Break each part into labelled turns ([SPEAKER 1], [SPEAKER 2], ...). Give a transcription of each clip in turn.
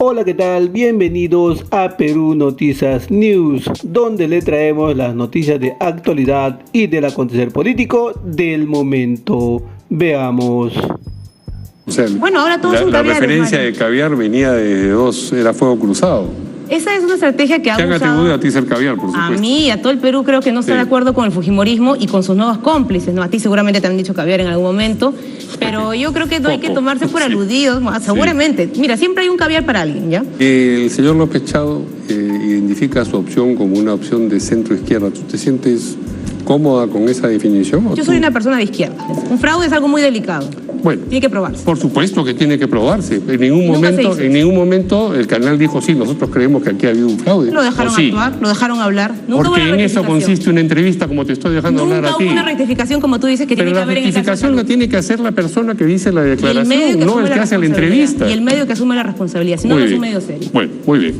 [SPEAKER 1] Hola, ¿qué tal? Bienvenidos a Perú Noticias News, donde le traemos las noticias de actualidad y del acontecer político del momento. Veamos.
[SPEAKER 2] O sea,
[SPEAKER 3] bueno, ahora todos son
[SPEAKER 2] la
[SPEAKER 3] caviares,
[SPEAKER 2] referencia
[SPEAKER 3] Mario.
[SPEAKER 2] de caviar venía de dos, era fuego cruzado.
[SPEAKER 3] Esa es una estrategia que ha
[SPEAKER 2] Te han
[SPEAKER 3] usado
[SPEAKER 2] atribuido a ti ser caviar, por supuesto.
[SPEAKER 3] a mí y a todo el Perú. Creo que no está
[SPEAKER 2] Sí.
[SPEAKER 3] de acuerdo con el fujimorismo y con sus nuevos cómplices, ¿no? A ti seguramente te han dicho caviar en algún momento, pero yo creo que no hay que tomarse por aludidos, seguramente. Mira, siempre hay un caviar para alguien, ¿ya?
[SPEAKER 2] El señor López Chado identifica su opción como una opción de centro-izquierda. ¿Tú te sientes cómoda con esa definición?
[SPEAKER 3] Yo soy una persona de izquierda. Un fraude es algo muy delicado.
[SPEAKER 2] Bueno,
[SPEAKER 3] Tiene que probarse.
[SPEAKER 2] por supuesto que tiene que probarse. En ningún momento el canal dijo, sí, nosotros creemos que aquí ha habido un fraude.
[SPEAKER 3] Lo dejaron
[SPEAKER 2] ¿O sí?
[SPEAKER 3] actuar, lo dejaron hablar. Nunca hubo
[SPEAKER 2] Porque
[SPEAKER 3] una
[SPEAKER 2] en eso
[SPEAKER 3] rectificación.
[SPEAKER 2] consiste una entrevista, como te estoy dejando hablar
[SPEAKER 3] Nunca
[SPEAKER 2] a ti.
[SPEAKER 3] hubo una rectificación, como tú dices, que
[SPEAKER 2] Pero
[SPEAKER 3] tiene que
[SPEAKER 2] la
[SPEAKER 3] haber en el caso de
[SPEAKER 2] rectificación la
[SPEAKER 3] salud.
[SPEAKER 2] tiene que hacer la persona que dice la
[SPEAKER 3] Y el medio
[SPEAKER 2] declaración,
[SPEAKER 3] que
[SPEAKER 2] no
[SPEAKER 3] asume
[SPEAKER 2] el que hace la
[SPEAKER 3] responsabilidad.
[SPEAKER 2] entrevista.
[SPEAKER 3] Y el medio que asume la responsabilidad, si no,
[SPEAKER 2] Muy
[SPEAKER 3] no es un
[SPEAKER 2] bien.
[SPEAKER 3] medio serio.
[SPEAKER 2] Bueno, muy bien.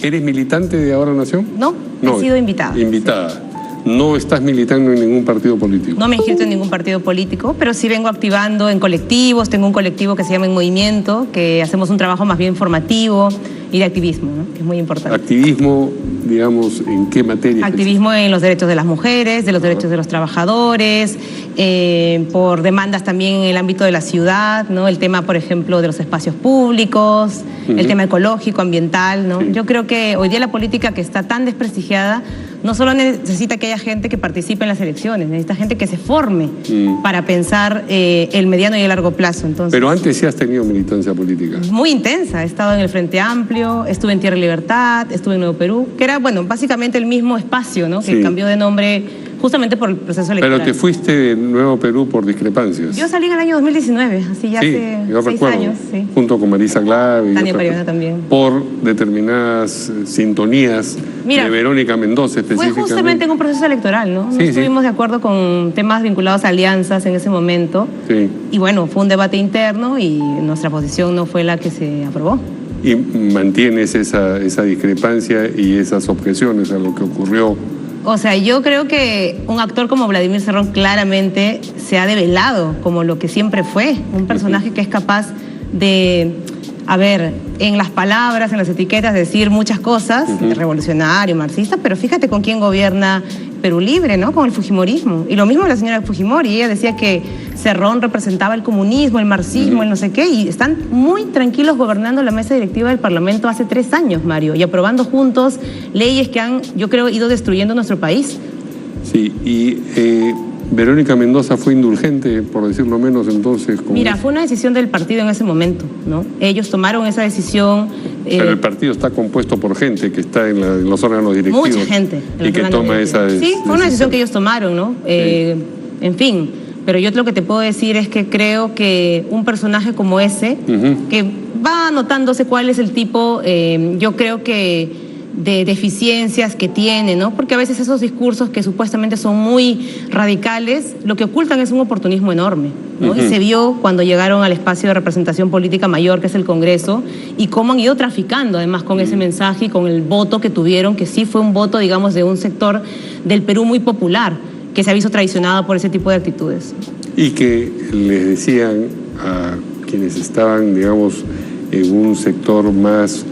[SPEAKER 2] ¿Eres militante de Ahora Nación?
[SPEAKER 3] No, he sido invitada.
[SPEAKER 2] Invitada. No estás militando en ningún partido político.
[SPEAKER 3] No me he inscrito en ningún partido político, pero sí vengo activando en colectivos. Tengo un colectivo que se llama En Movimiento, que hacemos un trabajo más bien formativo y de activismo, ¿no? Que es muy importante.
[SPEAKER 2] Activismo, digamos, ¿en qué materia?
[SPEAKER 3] Activismo en los derechos de las mujeres, de los derechos de los trabajadores, por demandas también en el ámbito de la ciudad, ¿no? El tema, por ejemplo, de los espacios públicos, el tema ecológico, ambiental, ¿no?
[SPEAKER 2] Sí.
[SPEAKER 3] Yo creo que hoy día la política, que está tan desprestigiada, no solo necesita que haya gente que participe en las elecciones, necesita gente que se forme para pensar el mediano y el largo plazo. Entonces,
[SPEAKER 2] Pero antes sí has tenido militancia política.
[SPEAKER 3] muy intensa. He estado en el Frente Amplio, estuve en Tierra y Libertad, estuve en Nuevo Perú, que era, bueno, básicamente el mismo espacio, ¿no? Que
[SPEAKER 2] Sí.
[SPEAKER 3] cambió de nombre justamente por el proceso electoral.
[SPEAKER 2] Pero te fuiste de Nuevo Perú por discrepancias.
[SPEAKER 3] Yo salí en el año 2019, así ya
[SPEAKER 2] Sí,
[SPEAKER 3] hace
[SPEAKER 2] yo
[SPEAKER 3] 6
[SPEAKER 2] recuerdo,
[SPEAKER 3] años. Sí.
[SPEAKER 2] junto con Marisa Glave y
[SPEAKER 3] Tania
[SPEAKER 2] otras
[SPEAKER 3] Pariona
[SPEAKER 2] personas,
[SPEAKER 3] también.
[SPEAKER 2] por determinadas sintonías
[SPEAKER 3] Mira,
[SPEAKER 2] de Verónica Mendoza
[SPEAKER 3] Fue
[SPEAKER 2] específicamente.
[SPEAKER 3] justamente en un proceso electoral, ¿no? No
[SPEAKER 2] Sí, sí.
[SPEAKER 3] estuvimos de acuerdo con temas vinculados a alianzas en ese momento.
[SPEAKER 2] Sí.
[SPEAKER 3] Y bueno, fue un debate interno y nuestra posición no fue la que se aprobó.
[SPEAKER 2] Y mantienes esa discrepancia y esas objeciones a lo que ocurrió.
[SPEAKER 3] O sea, yo creo que un actor como Vladimir Cerrón claramente se ha develado como lo que siempre fue, un personaje que es capaz de, a ver, en las palabras, en las etiquetas, decir muchas cosas, revolucionario, marxista, pero fíjate con quién gobierna Perú Libre, ¿no? Con el fujimorismo. Y lo mismo la señora Fujimori, ella decía que Cerrón representaba el comunismo, el marxismo, el no sé qué, y están muy tranquilos gobernando la mesa directiva del Parlamento hace 3 años, Mario, y aprobando juntos leyes que han, yo creo, ido destruyendo nuestro país.
[SPEAKER 2] Sí, y Verónica Mendoza fue indulgente, por decirlo menos, entonces.
[SPEAKER 3] Mira, fue una decisión del partido en ese momento, ¿no? Ellos tomaron esa decisión.
[SPEAKER 2] Pero el partido está compuesto por gente que está en los órganos directivos.
[SPEAKER 3] Mucha gente. en
[SPEAKER 2] Y
[SPEAKER 3] los
[SPEAKER 2] que
[SPEAKER 3] órganos
[SPEAKER 2] toma esa
[SPEAKER 3] directivos. Sí, fue una decisión que ellos tomaron, ¿no? En fin, pero yo lo que te puedo decir es que creo que un personaje como ese, que va notándose cuál es el tipo, yo creo que de deficiencias que tiene, ¿no? Porque a veces esos discursos que supuestamente son muy radicales, lo que ocultan es un oportunismo enorme, ¿no? Y se vio cuando llegaron al espacio de representación política mayor, que es el Congreso, y cómo han ido traficando además con ese mensaje y con el voto que tuvieron, que sí fue un voto, digamos, de un sector del Perú muy popular, que se ha visto traicionado por ese tipo de actitudes.
[SPEAKER 2] Y que les decían a quienes estaban, digamos, en un sector más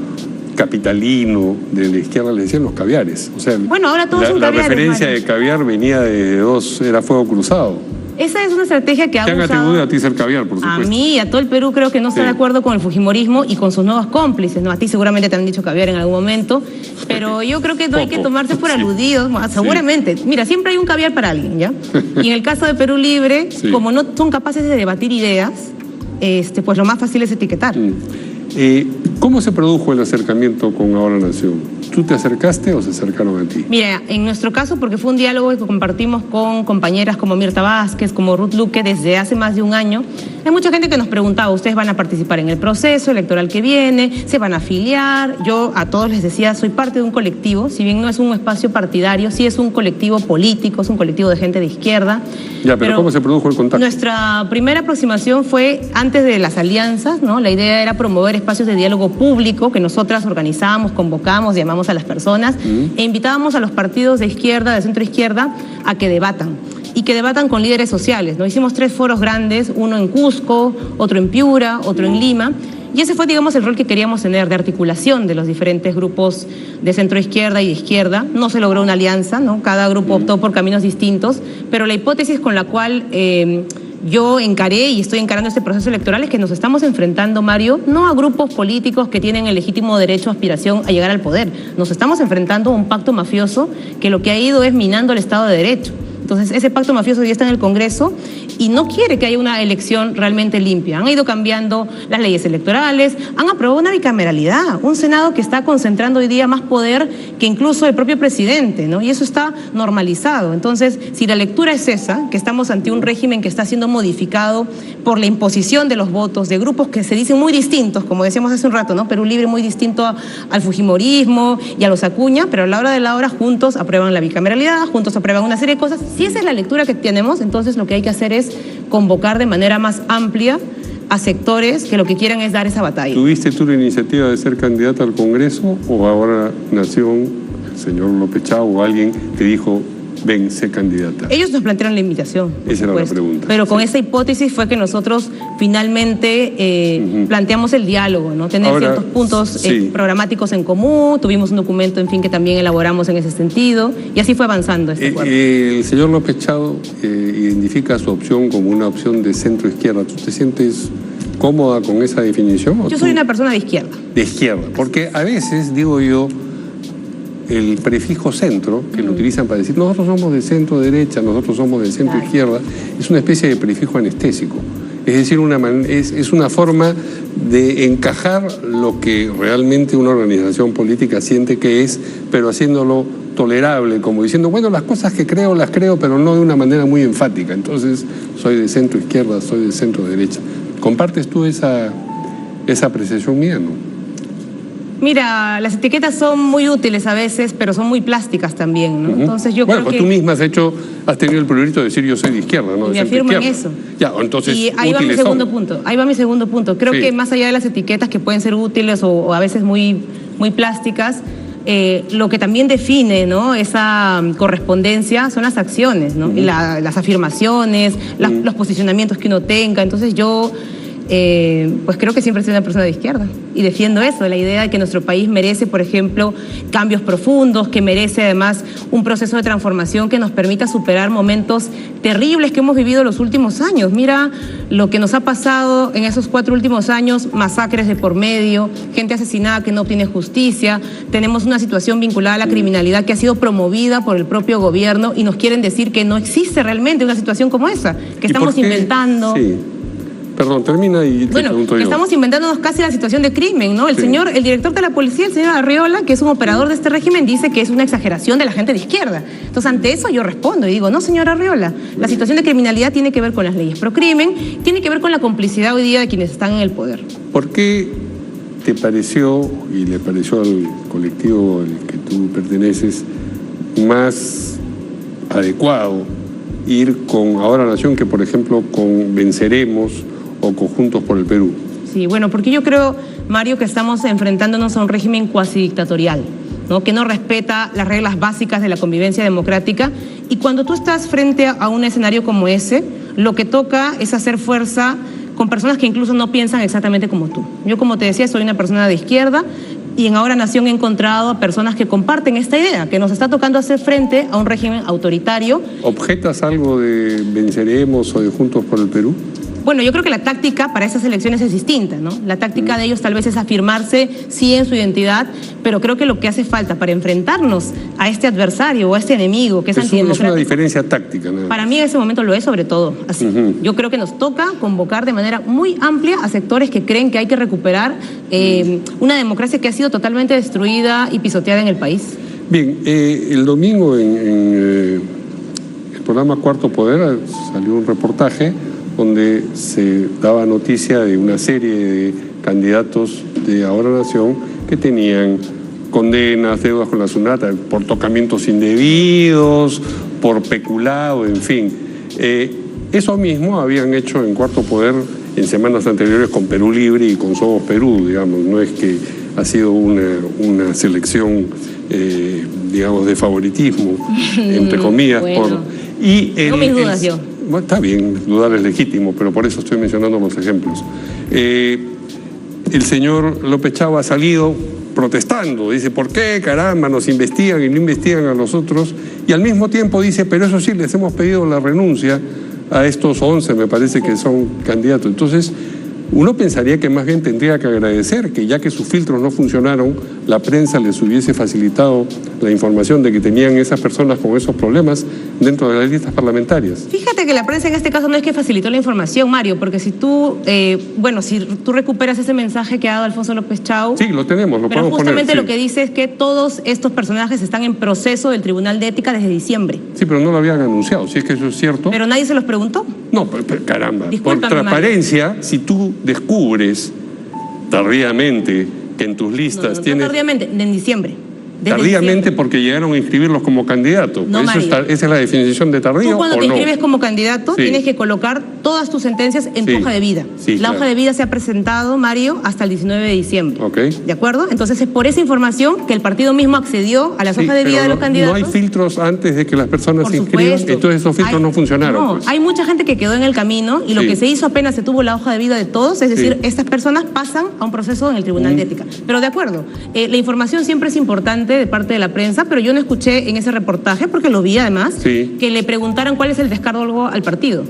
[SPEAKER 2] capitalino de la izquierda, les decían los caviares. O sea,
[SPEAKER 3] bueno, ahora todos son
[SPEAKER 2] la
[SPEAKER 3] caviares,
[SPEAKER 2] referencia
[SPEAKER 3] Mario.
[SPEAKER 2] de caviar venía de dos, era fuego cruzado.
[SPEAKER 3] Esa es una estrategia que ha
[SPEAKER 2] Te han
[SPEAKER 3] usado
[SPEAKER 2] atribuido a ti ser caviar, por supuesto.
[SPEAKER 3] a mí y a todo el Perú. Creo que no está
[SPEAKER 2] Sí.
[SPEAKER 3] de acuerdo con el fujimorismo y con sus nuevos cómplices, ¿no? A ti seguramente te han dicho caviar en algún momento, pero yo creo que no hay que tomarse por aludidos, seguramente. Mira, siempre hay un caviar para alguien, ¿ya? Y en el caso de Perú Libre,
[SPEAKER 2] Sí.
[SPEAKER 3] como no son capaces de debatir ideas, pues lo más fácil es etiquetar.
[SPEAKER 2] ¿Cómo se produjo el acercamiento con Ahora Nación? ¿Tú te acercaste o se acercaron a ti?
[SPEAKER 3] Mira, en nuestro caso, porque fue un diálogo que compartimos con compañeras como Mirta Vázquez, como Ruth Luque, desde hace más de un año, hay mucha gente que nos preguntaba, ¿ustedes van a participar en el proceso electoral que viene? ¿Se van a afiliar? Yo a todos les decía, soy parte de un colectivo, si bien no es un espacio partidario, sí es un colectivo político, es un colectivo de gente de izquierda.
[SPEAKER 2] Ya, pero ¿cómo se produjo el contacto?
[SPEAKER 3] Nuestra primera aproximación fue antes de las alianzas, ¿no? La idea era promover espacios de diálogo público que nosotras organizábamos, convocamos, llamamos a las personas e invitábamos a los partidos de izquierda, de centro izquierda, a que debatan. Y que debatan con líderes sociales, ¿no? Hicimos 3 foros grandes, uno en Cusco, otro en Piura, otro en Lima, Y ese fue, digamos, el rol que queríamos tener, de articulación de los diferentes grupos de centro-izquierda y de izquierda. No se logró una alianza, ¿no? Cada grupo optó por caminos distintos, pero la hipótesis con la cual yo encaré y estoy encarando este proceso electoral es que nos estamos enfrentando, Mario, no a grupos políticos que tienen el legítimo derecho, aspiración a llegar al poder. Nos estamos enfrentando a un pacto mafioso que lo que ha ido es minando el Estado de Derecho. Entonces, ese pacto mafioso ya está en el Congreso y no quiere que haya una elección realmente limpia. Han ido cambiando las leyes electorales, han aprobado una bicameralidad, un Senado que está concentrando hoy día más poder que incluso el propio presidente, ¿no? Y eso está normalizado. Entonces, si la lectura es esa, que estamos ante un régimen que está siendo modificado por la imposición de los votos de grupos que se dicen muy distintos, como decíamos hace un rato, ¿no? Perú Libre muy distinto al fujimorismo y a los Acuña, pero a la hora de la hora juntos aprueban la bicameralidad, juntos aprueban una serie de cosas. Si esa es la lectura que tenemos, entonces lo que hay que hacer es convocar de manera más amplia a sectores que lo que quieran es dar esa batalla.
[SPEAKER 2] ¿Tuviste tú la iniciativa de ser candidata al Congreso o ahora Nación, el señor López Chao o alguien te dijo, ven, sé candidata?
[SPEAKER 3] Ellos nos plantearon la invitación,
[SPEAKER 2] esa era la pregunta.
[SPEAKER 3] Pero con esa hipótesis fue que nosotros finalmente planteamos el diálogo, ¿no? Tener ciertos puntos programáticos en común, tuvimos un documento, en fin, que también elaboramos en ese sentido, y así fue avanzando este acuerdo.
[SPEAKER 2] El señor López Chao identifica su opción como una opción de centro-izquierda. ¿Tú te sientes cómoda con esa definición?
[SPEAKER 3] Yo soy una persona de izquierda.
[SPEAKER 2] De izquierda, porque a veces, digo yo, el prefijo centro, que lo utilizan para decir nosotros somos de centro-derecha, nosotros somos de centro-izquierda, es una especie de prefijo anestésico. Es decir, es una forma de encajar lo que realmente una organización política siente que es, pero haciéndolo tolerable, como diciendo, bueno, las cosas que creo las creo, pero no de una manera muy enfática. Entonces, soy de centro-izquierda, soy de centro-derecha. ¿Compartes tú esa apreciación mía, no?
[SPEAKER 3] Mira, las etiquetas son muy útiles a veces, pero son muy plásticas también, ¿no? Entonces yo creo que...
[SPEAKER 2] tú misma has tenido el privilegio de decir yo soy de izquierda, ¿no?
[SPEAKER 3] Me afirmo en eso.
[SPEAKER 2] Ya, entonces,
[SPEAKER 3] y ahí va mi segundo punto. Ahí va mi segundo punto. Creo que más allá de las etiquetas que pueden ser útiles o a veces muy plásticas, lo que también define, ¿no?, esa correspondencia son las acciones, ¿no? Y las afirmaciones, los posicionamientos que uno tenga. Entonces yo... pues creo que siempre he sido una persona de izquierda y defiendo eso, la idea de que nuestro país merece, por ejemplo, cambios profundos, que merece además un proceso de transformación que nos permita superar momentos terribles que hemos vivido los últimos años. Mira lo que nos ha pasado en esos 4 últimos años, masacres de por medio, gente asesinada que no obtiene justicia, tenemos una situación vinculada a la criminalidad que ha sido promovida por el propio gobierno y nos quieren decir que no existe realmente una situación como esa, que estamos inventando...
[SPEAKER 2] Perdón, termina y te pregunto yo.
[SPEAKER 3] Estamos inventándonos casi la situación de crimen, ¿no? El director de la policía, el señor Arriola, que es un operador de este régimen, dice que es una exageración de la gente de izquierda. Entonces, ante eso yo respondo y digo, no, señor Arriola, la situación de criminalidad tiene que ver con las leyes pro crimen, tiene que ver con la complicidad hoy día de quienes están en el poder.
[SPEAKER 2] ¿Por qué te pareció, y le pareció al colectivo al que tú perteneces, más adecuado ir con Ahora Nación que, por ejemplo, con Venceremos o Conjuntos por el Perú?
[SPEAKER 3] Sí, bueno, porque yo creo, Mario, que estamos enfrentándonos a un régimen cuasi dictatorial, ¿no?, que no respeta las reglas básicas de la convivencia democrática, y cuando tú estás frente a un escenario como ese, lo que toca es hacer fuerza con personas que incluso no piensan exactamente como tú. Yo, como te decía, soy una persona de izquierda, y en Ahora Nación he encontrado a personas que comparten esta idea, que nos está tocando hacer frente a un régimen autoritario.
[SPEAKER 2] ¿Objetas algo de Venceremos o de Juntos por el Perú?
[SPEAKER 3] Bueno, yo creo que la táctica para esas elecciones es distinta, ¿no? La táctica de ellos tal vez es afirmarse, sí, en su identidad, pero creo que lo que hace falta para enfrentarnos a este adversario o a este enemigo que es antidemocrático... Es
[SPEAKER 2] una diferencia táctica, ¿no?
[SPEAKER 3] Para mí en ese momento lo es, sobre todo así. Yo creo que nos toca convocar de manera muy amplia a sectores que creen que hay que recuperar una democracia que ha sido totalmente destruida y pisoteada en el país. Bien,
[SPEAKER 2] el domingo en el programa Cuarto Poder salió un reportaje donde se daba noticia de una serie de candidatos de Ahora Nación que tenían condenas, deudas con la SUNAT por tocamientos indebidos, por peculado, en fin. Eso mismo habían hecho en Cuarto Poder en semanas anteriores con Perú Libre y con Somos Perú, digamos. No es que ha sido una selección, digamos, de favoritismo, entre comillas.
[SPEAKER 3] Bueno, tengo mis dudas yo. Bueno,
[SPEAKER 2] está bien, dudar es legítimo, pero por eso estoy mencionando los ejemplos. el señor López Chau ha salido protestando, dice, ¿por qué caramba nos investigan y no investigan a los otros? Y al mismo tiempo dice, pero eso sí, les hemos pedido la renuncia a estos 11, me parece que son candidatos. Entonces, uno pensaría que más bien tendría que agradecer que ya que sus filtros no funcionaron, la prensa les hubiese facilitado la información de que tenían esas personas con esos problemas dentro de las listas parlamentarias.
[SPEAKER 3] Fíjate que la prensa en este caso no es que facilitó la información, Mario, porque si tú, si tú recuperas ese mensaje que ha dado Alfonso López Chau...
[SPEAKER 2] Sí, lo tenemos, lo podemos poner.
[SPEAKER 3] Pero justamente
[SPEAKER 2] sí.
[SPEAKER 3] lo que dice es que todos estos personajes están en proceso del Tribunal de Ética desde diciembre.
[SPEAKER 2] Sí, pero no lo habían anunciado, si es que eso es cierto.
[SPEAKER 3] Pero nadie se los preguntó.
[SPEAKER 2] No, pero caramba.
[SPEAKER 3] Discúlpame,
[SPEAKER 2] por transparencia, Mario. Si tú descubres tardíamente que en tus listas tienes...
[SPEAKER 3] No tardíamente, en diciembre.
[SPEAKER 2] Tardíamente
[SPEAKER 3] diciembre.
[SPEAKER 2] porque llegaron a inscribirlos como candidatos.
[SPEAKER 3] No,
[SPEAKER 2] esa es la definición de tardío.
[SPEAKER 3] Tú cuando
[SPEAKER 2] ¿o
[SPEAKER 3] te
[SPEAKER 2] no?
[SPEAKER 3] inscribes como candidato tienes que colocar todas tus sentencias en tu hoja de vida. La hoja de vida se ha presentado, Mario, hasta el 19 de diciembre. ¿De acuerdo? Entonces es por esa información que el partido mismo accedió a las hojas de vida de los candidatos.
[SPEAKER 2] No hay filtros antes de que las personas se inscriban, entonces esos filtros no funcionaron.
[SPEAKER 3] No, hay mucha gente que quedó en el camino y lo que se hizo apenas se tuvo la hoja de vida de todos, es decir, estas personas pasan a un proceso en el Tribunal de Ética. Pero de acuerdo, la información siempre es importante de parte de la prensa, pero yo no escuché en ese reportaje, porque lo vi además, que le preguntaran cuál es el descargo al partido.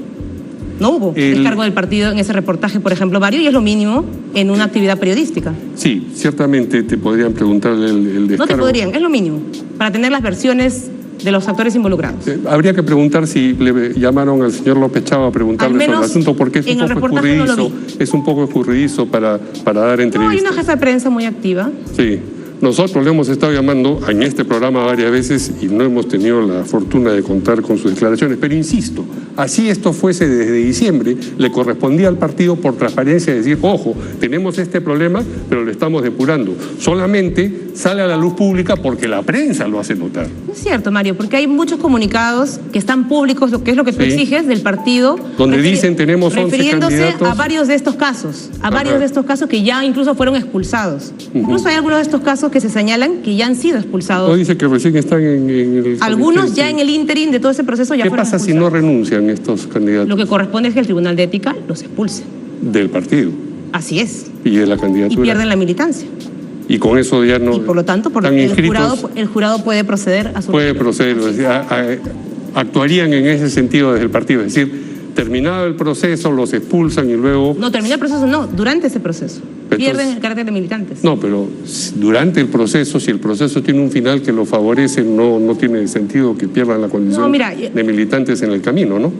[SPEAKER 3] No hubo descargo del partido en ese reportaje, por ejemplo, Mario, y es lo mínimo en una actividad periodística.
[SPEAKER 2] Sí, ciertamente te podrían preguntarle el descargo.
[SPEAKER 3] No te podrían, es lo mínimo, para tener las versiones de los actores involucrados.
[SPEAKER 2] Habría que preguntar si le llamaron al señor López Chau a preguntarle sobre el asunto, porque es un poco escurridizo, para dar entrevistas.
[SPEAKER 3] No, hay una jefa de prensa muy activa.
[SPEAKER 2] Sí. Nosotros le hemos estado llamando en este programa varias veces y no hemos tenido la fortuna de contar con sus declaraciones. Pero insisto, así esto fuese desde diciembre, le correspondía al partido por transparencia decir, ojo, tenemos este problema, pero lo estamos depurando. Solamente sale a la luz pública porque la prensa lo hace notar.
[SPEAKER 3] No es cierto, Mario, porque hay muchos comunicados que están públicos, lo que es lo que tú exiges del partido.
[SPEAKER 2] Donde dicen tenemos 11 candidatos.
[SPEAKER 3] Refiriéndose a varios de estos casos, varios de estos casos que ya incluso fueron expulsados. Incluso hay algunos de estos casos que se señalan que ya han sido expulsados.
[SPEAKER 2] No dice que recién están en el...
[SPEAKER 3] Algunos ya en el ínterin de todo ese proceso ya fueron expulsados.
[SPEAKER 2] ¿Qué pasa si no renuncian estos candidatos?
[SPEAKER 3] Lo que corresponde es que el Tribunal de Ética los expulse.
[SPEAKER 2] Del partido.
[SPEAKER 3] Así es.
[SPEAKER 2] Y de la candidatura.
[SPEAKER 3] Y pierden la militancia.
[SPEAKER 2] Y con eso ya no...
[SPEAKER 3] Y por lo tanto, el jurado puede proceder a su...
[SPEAKER 2] Puede proceder, es decir, actuarían en ese sentido desde el partido, es decir, terminado el proceso, los expulsan y luego...
[SPEAKER 3] No, termina el proceso, no, durante ese proceso. Pierden el carácter de militantes.
[SPEAKER 2] No, pero durante el proceso, si el proceso tiene un final que lo favorece, no tiene sentido que pierdan la condición de militantes en el camino, ¿no?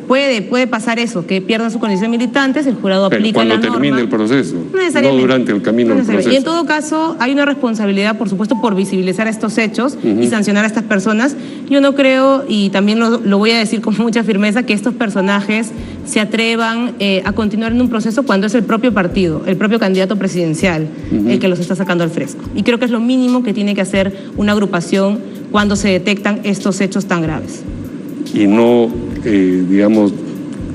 [SPEAKER 3] Puede pasar eso, que pierdan su condición de militantes, el jurado aplica la norma.
[SPEAKER 2] Cuando termine el proceso,
[SPEAKER 3] no
[SPEAKER 2] durante el camino del proceso.
[SPEAKER 3] Y en todo caso, hay una responsabilidad, por supuesto, por visibilizar estos hechos y sancionar a estas personas. Yo no creo, y también lo voy a decir con mucha firmeza, que estos personajes se atrevan a continuar en un proceso cuando es el propio partido, el propio candidato presidencial, el que los está sacando al fresco. Y creo que es lo mínimo que tiene que hacer una agrupación cuando se detectan estos hechos tan graves.
[SPEAKER 2] Y no, digamos,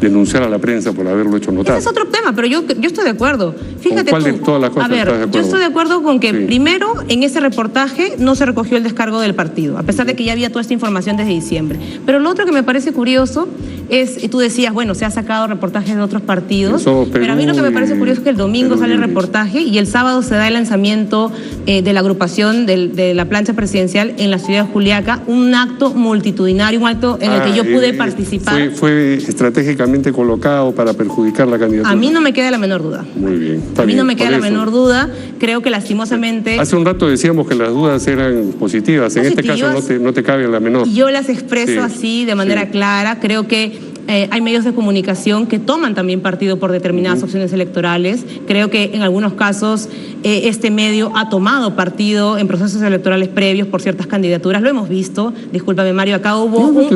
[SPEAKER 2] denunciar a la prensa por haberlo hecho notar.
[SPEAKER 3] Ese es otro tema, pero yo estoy de acuerdo. Fíjate
[SPEAKER 2] ¿Con cuál de todas las cosas estás de acuerdo?
[SPEAKER 3] Yo estoy de acuerdo con que primero en ese reportaje no se recogió el descargo del partido, a pesar de que ya había toda esta información desde diciembre. Pero lo otro que me parece curioso es, tú decías, bueno, se ha sacado reportajes de otros partidos, pero a mí lo que me parece curioso es que el domingo sale el reportaje y el sábado se da el lanzamiento de la agrupación de la plancha presidencial en la ciudad de Juliaca, un acto multitudinario, un acto en el que yo pude participar.
[SPEAKER 2] Fue estratégicamente colocado para perjudicar la candidatura.
[SPEAKER 3] A mí no me queda la menor duda.
[SPEAKER 2] Muy bien.
[SPEAKER 3] A mí no me queda la menor duda. Creo que lastimosamente...
[SPEAKER 2] Hace un rato decíamos que las dudas eran positivas. En este caso no te cabe la menor.
[SPEAKER 3] Y yo las expreso así, de manera clara. Creo que hay medios de comunicación que toman también partido por determinadas opciones electorales. Creo que en algunos casos este medio ha tomado partido en procesos electorales previos por ciertas candidaturas. Lo hemos visto. Discúlpame, Mario, acá hubo un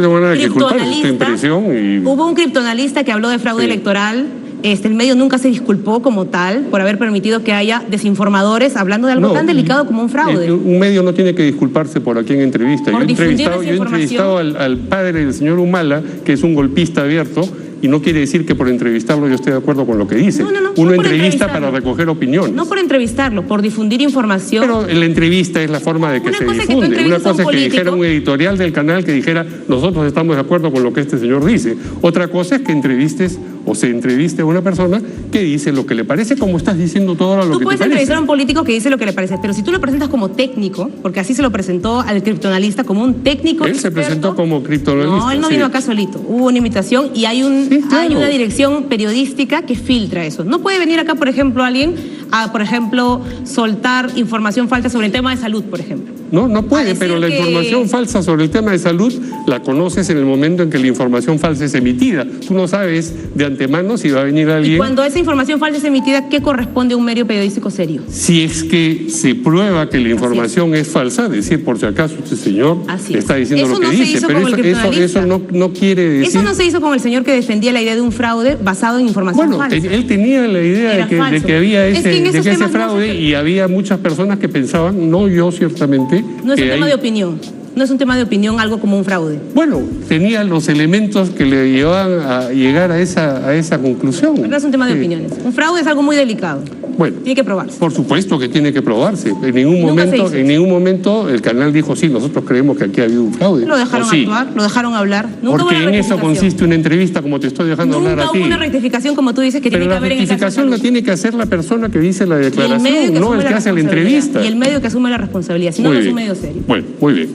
[SPEAKER 3] criptoanalista que habló de fraude electoral. El medio nunca se disculpó como tal por haber permitido que haya desinformadores hablando de algo tan delicado como un fraude.
[SPEAKER 2] Un medio no tiene que disculparse por a quien entrevista. Yo he entrevistado al padre del señor Humala, que es un golpista abierto, y no quiere decir que por entrevistarlo yo esté de acuerdo con lo que dice. Uno entrevista para recoger opiniones.
[SPEAKER 3] No por entrevistarlo, por difundir información.
[SPEAKER 2] Pero la entrevista es la forma de que se difunde. Una cosa es que dijera un editorial del canal que dijera nosotros estamos de acuerdo con lo que este señor dice. Otra cosa es que entrevistes o se entreviste a una persona que dice lo que le parece, como estás diciendo todo ahora lo
[SPEAKER 3] Tú
[SPEAKER 2] que te
[SPEAKER 3] puedes
[SPEAKER 2] parece.
[SPEAKER 3] entrevistar a un político que dice lo que le parece, pero si tú lo presentas como técnico, porque así se lo presentó al criptoanalista como un técnico
[SPEAKER 2] Él se
[SPEAKER 3] experto,
[SPEAKER 2] presentó como criptoanalista.
[SPEAKER 3] No, él no
[SPEAKER 2] sí.
[SPEAKER 3] vino acá solito. Hubo una invitación y hay
[SPEAKER 2] Sí, claro.
[SPEAKER 3] hay una dirección periodística que filtra eso. No puede venir acá, por ejemplo, alguien a, por ejemplo, soltar información falsa sobre el tema de salud, por ejemplo.
[SPEAKER 2] No puede,
[SPEAKER 3] decir
[SPEAKER 2] pero la
[SPEAKER 3] que-
[SPEAKER 2] información falsa sobre el tema de salud la conoces en el momento en que la información falsa es emitida. Tú no sabes de antemano si va a venir
[SPEAKER 3] Y
[SPEAKER 2] alguien.
[SPEAKER 3] cuando esa información falsa es emitida, ¿qué corresponde a un medio periodístico serio?
[SPEAKER 2] Si es que se prueba que la información es falsa, decir por si acaso este señor
[SPEAKER 3] Así es.
[SPEAKER 2] está diciendo
[SPEAKER 3] Eso
[SPEAKER 2] lo que
[SPEAKER 3] no se
[SPEAKER 2] dice,
[SPEAKER 3] hizo
[SPEAKER 2] pero
[SPEAKER 3] con el criptoanalista.
[SPEAKER 2] eso no quiere decir.
[SPEAKER 3] Eso no se hizo con el señor que defendía la idea de un fraude basado en información
[SPEAKER 2] Bueno,
[SPEAKER 3] falsa.
[SPEAKER 2] él tenía la idea
[SPEAKER 3] Era
[SPEAKER 2] de que
[SPEAKER 3] falso.
[SPEAKER 2] había
[SPEAKER 3] Es que en esos
[SPEAKER 2] ese
[SPEAKER 3] temas no
[SPEAKER 2] fraude
[SPEAKER 3] se-
[SPEAKER 2] y había muchas personas que pensaban, no yo ciertamente,
[SPEAKER 3] No es
[SPEAKER 2] que
[SPEAKER 3] un tema
[SPEAKER 2] hay-
[SPEAKER 3] de opinión. No es un tema de opinión algo como un fraude.
[SPEAKER 2] Bueno, tenía los elementos que le llevaban a llegar a esa conclusión.
[SPEAKER 3] Pero no es un tema de
[SPEAKER 2] Sí.
[SPEAKER 3] opiniones. Un fraude es algo muy delicado.
[SPEAKER 2] Bueno,
[SPEAKER 3] Tiene que probarse.
[SPEAKER 2] por supuesto que tiene que probarse. En ningún
[SPEAKER 3] Nunca se hizo.
[SPEAKER 2] momento el canal dijo, sí, nosotros creemos que aquí ha habido un fraude.
[SPEAKER 3] Lo dejaron
[SPEAKER 2] ¿O sí?
[SPEAKER 3] actuar, lo dejaron hablar. Nunca
[SPEAKER 2] Porque
[SPEAKER 3] hubo
[SPEAKER 2] en
[SPEAKER 3] una
[SPEAKER 2] eso
[SPEAKER 3] rectificación.
[SPEAKER 2] consiste una entrevista, como te estoy dejando hablar
[SPEAKER 3] Nunca
[SPEAKER 2] a ti.
[SPEAKER 3] hubo una rectificación como tú dices que
[SPEAKER 2] Pero
[SPEAKER 3] tiene que
[SPEAKER 2] la
[SPEAKER 3] haber en el caso de
[SPEAKER 2] rectificación la
[SPEAKER 3] salud.
[SPEAKER 2] tiene que hacer la persona que dice la
[SPEAKER 3] Y el medio
[SPEAKER 2] declaración, no
[SPEAKER 3] asume
[SPEAKER 2] el que hace la
[SPEAKER 3] responsabilidad.
[SPEAKER 2] entrevista.
[SPEAKER 3] Y el medio que asume la responsabilidad. Si no, no
[SPEAKER 2] Muy
[SPEAKER 3] es un
[SPEAKER 2] bien.
[SPEAKER 3] medio serio.
[SPEAKER 2] Bueno, muy bien.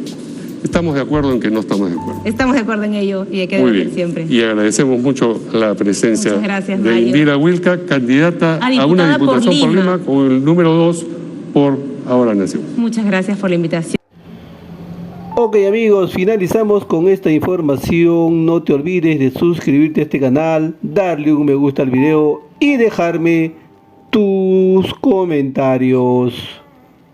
[SPEAKER 2] Estamos de acuerdo en que no estamos de acuerdo.
[SPEAKER 3] Estamos de acuerdo en ello y hay que
[SPEAKER 2] Muy
[SPEAKER 3] debatir
[SPEAKER 2] bien.
[SPEAKER 3] siempre.
[SPEAKER 2] Y agradecemos mucho la presencia
[SPEAKER 3] Muchas gracias,
[SPEAKER 2] de
[SPEAKER 3] Mario.
[SPEAKER 2] Indira Wilca, candidata
[SPEAKER 3] A
[SPEAKER 2] a una
[SPEAKER 3] diputada por
[SPEAKER 2] diputación por
[SPEAKER 3] Lima.
[SPEAKER 2] Lima, con el número 2 por Ahora Nación.
[SPEAKER 3] Muchas gracias por la invitación.
[SPEAKER 1] Ok amigos, finalizamos con esta información. No te olvides de suscribirte a este canal, darle un me gusta al video y dejarme tus comentarios.